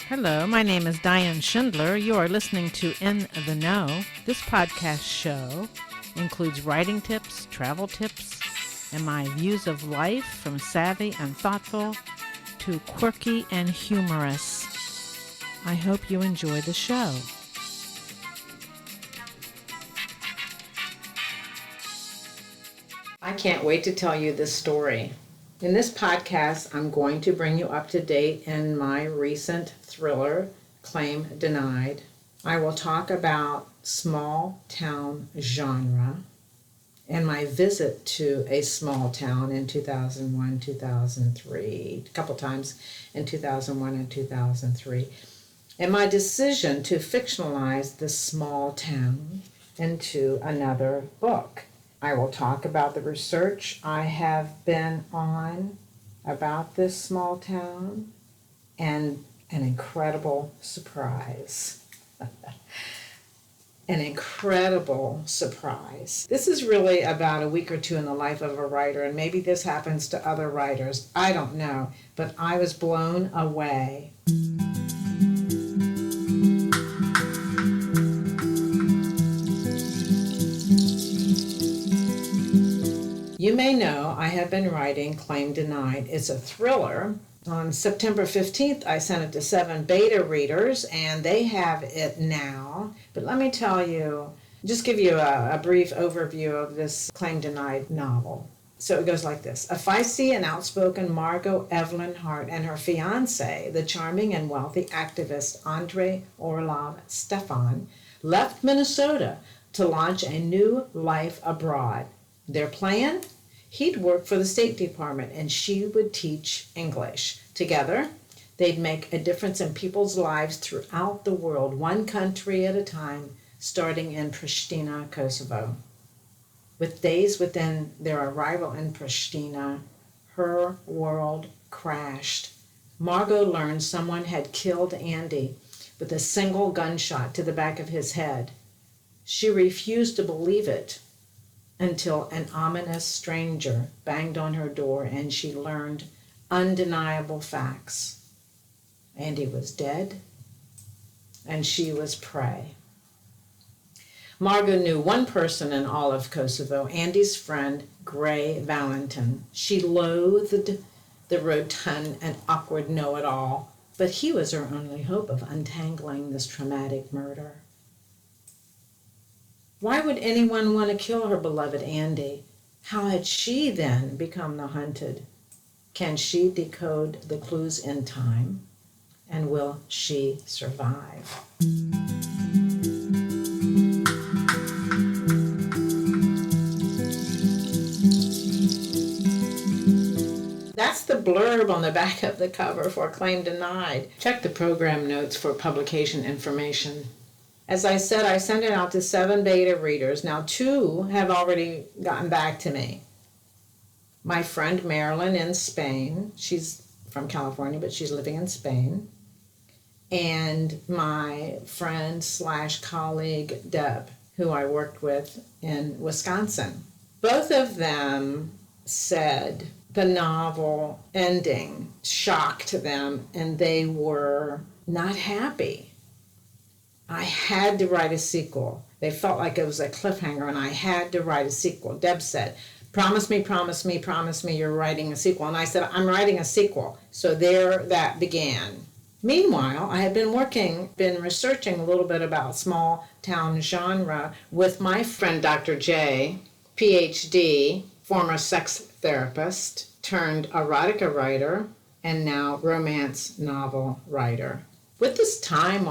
Hello, my name is Diane Schindler. You are listening to In the Know. This podcast show includes writing tips, travel tips, and my views of life from savvy and thoughtful to quirky and humorous. I hope you enjoy the show. I can't wait to tell you this story. In this podcast, I'm going to bring you up to date in my recent thriller, Claim Denied. I will talk about small town genre and my visit to a small town in 2001, 2003, a couple times in 2001 and 2003, and my decision to fictionalize this small town into another book. I will talk about the research I have been on about this small town and an incredible surprise. An incredible surprise. This is really about a week or two in the life of a writer, and maybe this happens to other writers. I don't know, but I was blown away. You may know I have been writing Claim Denied. It's a thriller. On September 15th, I sent it to 7 beta readers, and they have it now. But let me tell you, just give you a brief overview of this Claim Denied novel. So it goes like this. A feisty and outspoken Margot Evelyn Hart and her fiancé, the charming and wealthy activist Andrei Orlov Stefan, left Minnesota to launch a new life abroad. Their plan? He'd work for the State Department and she would teach English. Together, they'd make a difference in people's lives throughout the world, one country at a time, starting in Pristina, Kosovo. With days within their arrival in Pristina, her world crashed. Margot learned someone had killed Andy with a single gunshot to the back of his head. She refused to believe it until an ominous stranger banged on her door and she learned undeniable facts. Andy was dead and she was prey. Margot knew one person in all of Kosovo, Andy's friend, Gray Valentin. She loathed the rotund and awkward know-it-all, but he was her only hope of untangling this traumatic murder. Why would anyone want to kill her beloved Andy? How had she then become the hunted? Can she decode the clues in time? And will she survive? That's the blurb on the back of the cover for Claim Denied. Check the program notes for publication information. As I said, I sent it out to 7 beta readers. Now 2 have already gotten back to me. My friend Marilyn in Spain, she's from California, but she's living in Spain. And my friend / colleague Deb, who I worked with in Wisconsin. Both of them said the novel ending shocked them and they were not happy. I had to write a sequel. They felt like it was a cliffhanger and I had to write a sequel. Deb said, promise me you're writing a sequel. And I said, I'm writing a sequel. So there that began. Meanwhile, I had been researching a little bit about small town genre with my friend Dr. J, PhD, former sex therapist, turned erotica writer, and now romance novel writer. With this time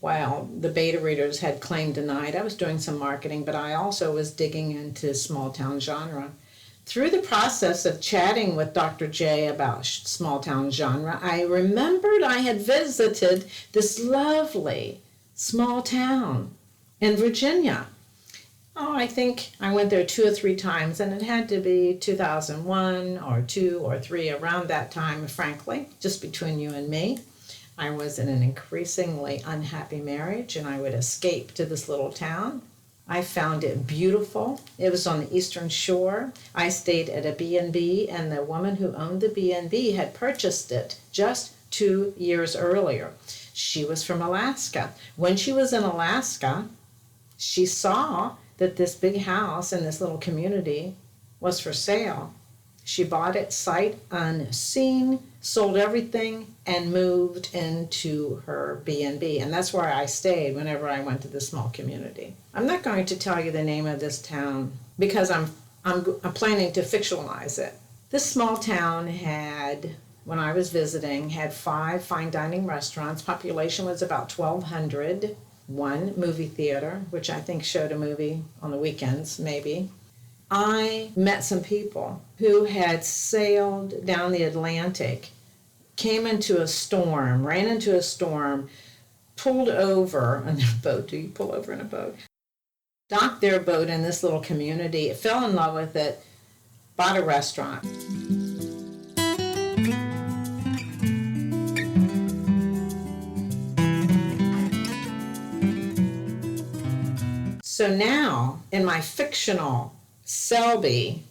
while the beta readers had Claim Denied, I was doing some marketing, but I also was digging into small town genre. Through the process of chatting with Dr. J about small town genre, I remembered I had visited this lovely small town in Virginia. I think I went there 2 or 3 times, and it had to be 2001 or 2 or 3, around that time, frankly, just between you and me. I was in an increasingly unhappy marriage, and I would escape to this little town. I found it beautiful. It was on the Eastern Shore. I stayed at a B&B, and the woman who owned the B&B had purchased it just 2 years earlier. She was from Alaska. When she was in Alaska, she saw that this big house in this little community was for sale. She bought it sight unseen, sold everything, and moved into her B&B. And that's where I stayed whenever I went to the small community. I'm not going to tell you the name of this town because I'm planning to fictionalize it. This small town had, when I was visiting, had 5 fine dining restaurants. Population was about 1,200. 1 movie theater, which I think showed a movie on the weekends, maybe. I met some people who had sailed down the Atlantic, came into a storm, ran into a storm, pulled over on their boat. Do you pull over in a boat? Docked their boat in this little community, fell in love with it, bought a restaurant. So now, in my fictional Selby,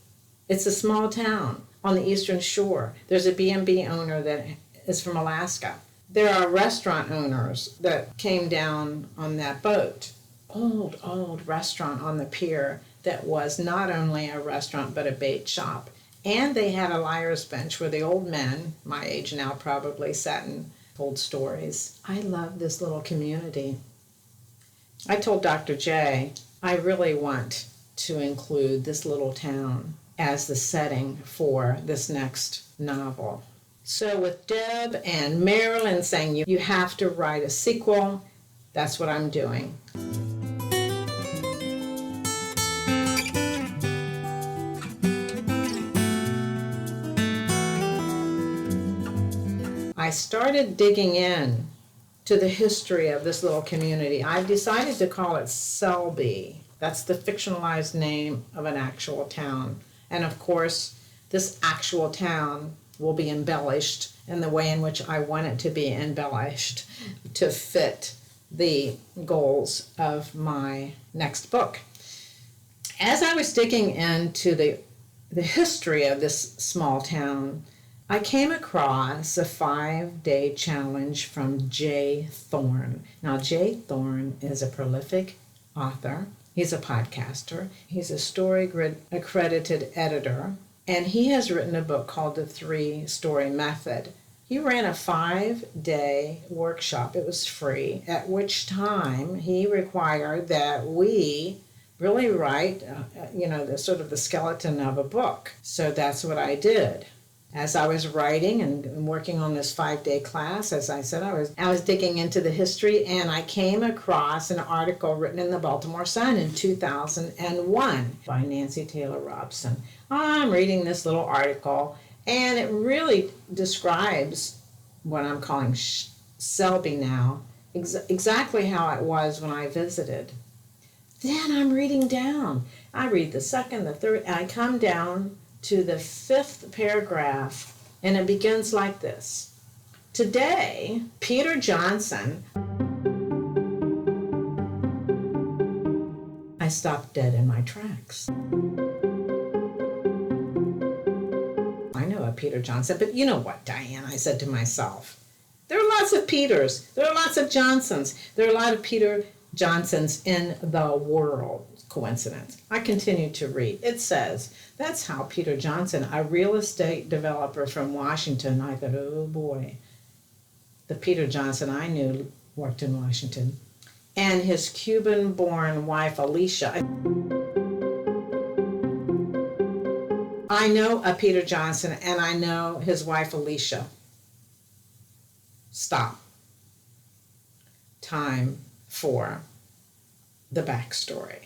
it's a small town on the eastern shore. There's a B&B owner that is from Alaska. There are restaurant owners that came down on that boat. Old restaurant on the pier that was not only a restaurant but a bait shop. And they had a liar's bench where the old men, my age now probably, sat and told stories. I love this little community. I told Dr. J, I really want to include this little town as the setting for this next novel. So with Deb and Marilyn saying you have to write a sequel, that's what I'm doing. I started digging in to the history of this little community. I've decided to call it Selby. That's the fictionalized name of an actual town. And of course, this actual town will be embellished in the way in which I want it to be embellished to fit the goals of my next book. As I was digging into the history of this small town, I came across a 5-day challenge from J. Thorn. Now, J. Thorn is a prolific author. He's a podcaster. He's a StoryGrid accredited editor. And he has written a book called The 3-Story Method. He ran a 5-day workshop. It was free, at which time he required that we really write, the sort of the skeleton of a book. So that's what I did. As I was writing and working on this 5-day class, as I said, I was digging into the history, and I came across an article written in the Baltimore Sun in 2001 by Nancy Taylor Robson. I'm reading this little article, and it really describes what I'm calling Selby now, exactly how it was when I visited. Then I'm reading down. I read the second, the third, and I come down to the 5th paragraph, and it begins like this. Today, Peter Johnson... I stopped dead in my tracks. I know a Peter Johnson, but you know what, Diane, I said to myself. There are lots of Peters. There are lots of Johnsons. There are a lot of Peter Johnsons in the world. Coincidence. I continued to read. It says, that's how Peter Johnson, a real estate developer from Washington, I thought, oh boy, the Peter Johnson I knew worked in Washington, and his Cuban-born wife, Alicia. I know a Peter Johnson, and I know his wife, Alicia. Stop. Time for the backstory.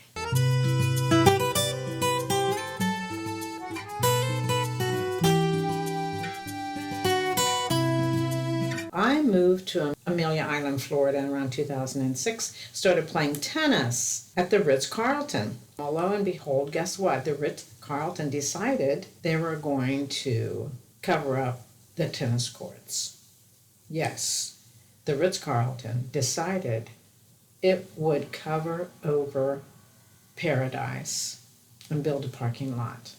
I moved to Amelia Island, Florida in around 2006, started playing tennis at the Ritz-Carlton. Well, lo and behold, guess what? The Ritz-Carlton decided they were going to cover up the tennis courts. Yes, the Ritz-Carlton decided it would cover over Paradise and build a parking lot.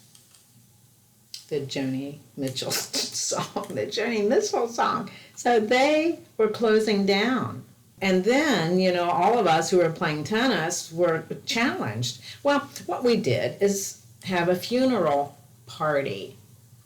the Joni Mitchell song, the Joni Mitchell song. So they were closing down. And then, all of us who were playing tennis were challenged. Well, what we did is have a funeral party.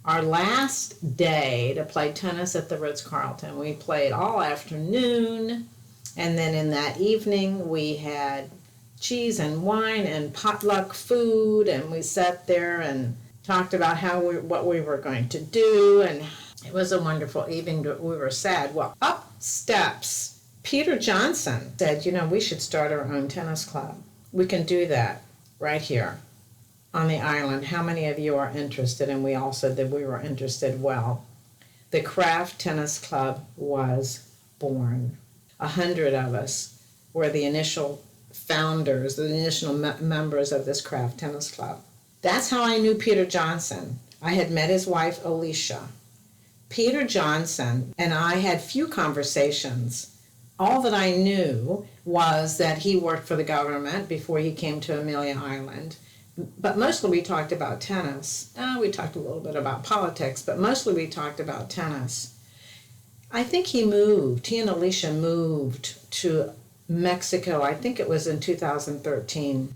Our last day to play tennis at the Ritz-Carlton, we played all afternoon. And then in that evening, we had cheese and wine and potluck food. And we sat there and talked about what we were going to do. And it was a wonderful evening. We were sad. Well, up steps Peter Johnson, said, we should start our own tennis club. We can do that right here on the island. How many of you are interested? And we all said that we were interested. Well, the Craft Tennis Club was born. 100 of us were the initial founders, the initial members of this Craft Tennis Club. That's how I knew Peter Johnson. I had met his wife, Alicia. Peter Johnson and I had few conversations. All that I knew was that he worked for the government before he came to Amelia Island. But mostly we talked about tennis. We talked a little bit about politics, but mostly we talked about tennis. I think he and Alicia moved to Mexico. I think it was in 2013.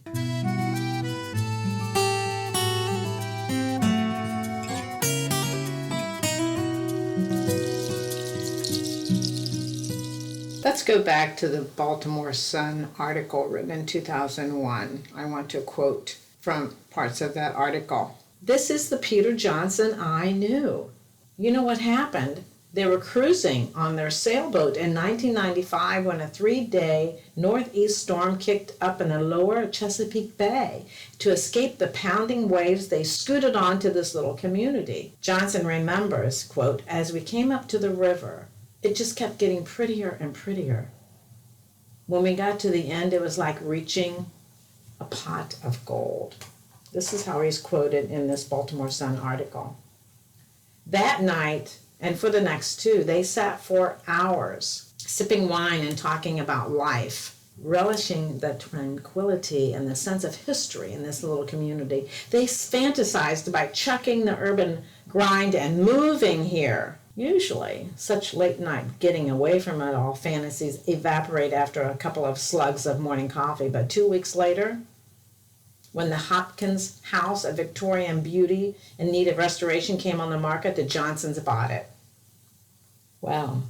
Let's go back to the Baltimore Sun article written in 2001. I want to quote from parts of that article. This is the Peter Johnson I knew. You know what happened? They were cruising on their sailboat in 1995 when a 3-day northeast storm kicked up in the lower Chesapeake Bay. To escape the pounding waves, they scooted on to this little community. Johnson remembers, quote, as we came up to the river, it just kept getting prettier and prettier. When we got to the end, it was like reaching a pot of gold. This is how he's quoted in this Baltimore Sun article. That night, and for the next 2, they sat for hours, sipping wine and talking about life, relishing the tranquility and the sense of history in this little community. They fantasized about chucking the urban grind and moving here. Usually, such late night getting away from it all fantasies evaporate after a couple of slugs of morning coffee. But 2 weeks later, when the Hopkins house, a Victorian beauty in need of restoration, came on the market, the Johnsons bought it. Well,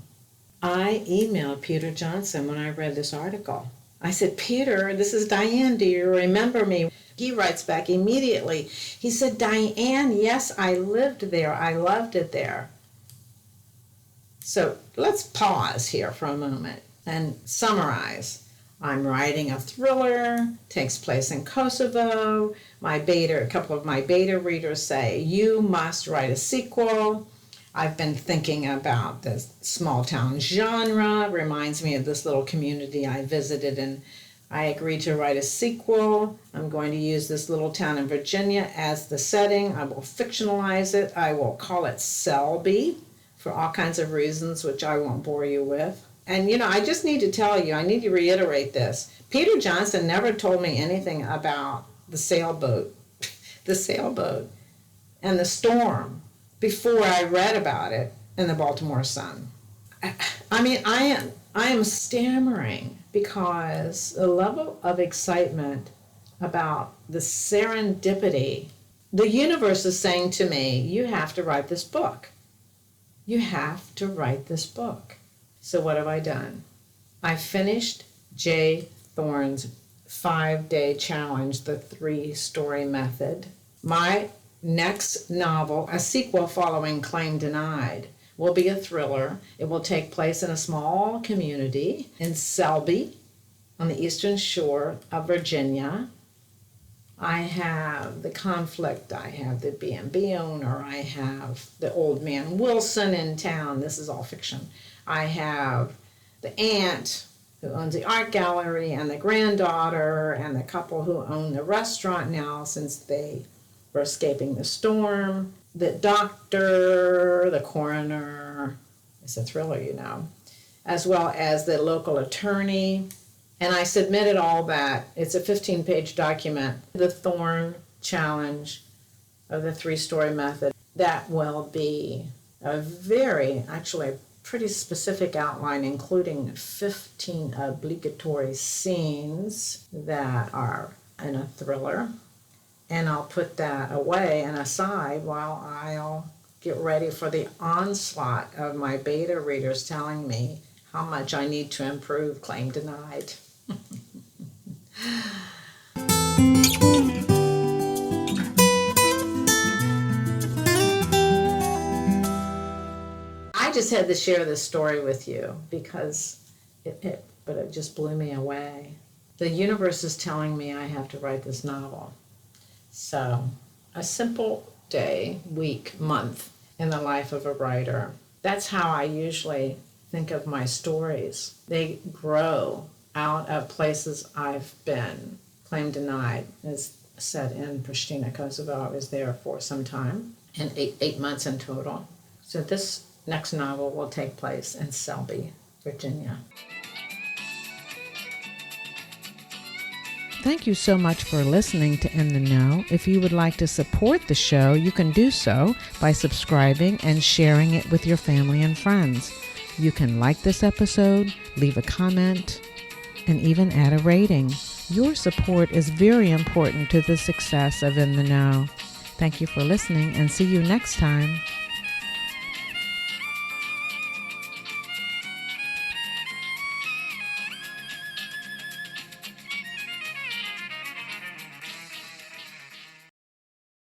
I emailed Peter Johnson when I read this article. I said, Peter, this is Diane. Do you remember me? He writes back immediately. He said, Diane, yes, I lived there. I loved it there. So let's pause here for a moment and summarize. I'm writing a thriller, takes place in Kosovo. A couple of my beta readers say, you must write a sequel. I've been thinking about the small town genre, reminds me of this little community I visited, and I agreed to write a sequel. I'm going to use this little town in Virginia as the setting. I will fictionalize it. I will call it Selby, for all kinds of reasons, which I won't bore you with. And, I just need to tell you, I need to reiterate this. Peter Johnson never told me anything about the sailboat and the storm before I read about it in the Baltimore Sun. I am stammering because the level of excitement about the serendipity, the universe is saying to me, you have to write this book. You have to write this book. So what have I done? I finished J. Thorn's 5-day challenge, the 3-story method. My next novel, a sequel following Claim Denied, will be a thriller. It will take place in a small community in Selby on the eastern shore of Virginia. I have the conflict, I have the B&B owner, I have the old man Wilson in town. This is all fiction. I have the aunt who owns the art gallery and the granddaughter and the couple who own the restaurant now since they were escaping the storm. The doctor, the coroner, it's a thriller, as well as the local attorney. And I submitted all that. It's a 15-page document, the Thorn challenge of the 3-story method. that will be a pretty specific outline, including 15 obligatory scenes that are in a thriller. And I'll put that away and aside while I'll get ready for the onslaught of my beta readers telling me how much I need to improve Claim Denied. I just had to share this story with you because it just blew me away. The universe is telling me I have to write this novel. So, a simple day, week, month in the life of a writer. That's how I usually think of my stories. They grow out of places I've been. Claim Denied is set in Pristina, Kosovo. I was there for some time, and eight months in total. So this next novel will take place in Selby, Virginia. Thank you so much for listening to In the Know. If you would like to support the show, you can do so by subscribing and sharing it with your family and friends. You can like this episode, leave a comment, and even add a rating. Your support is very important to the success of In the Know. Thank you for listening, and see you next time.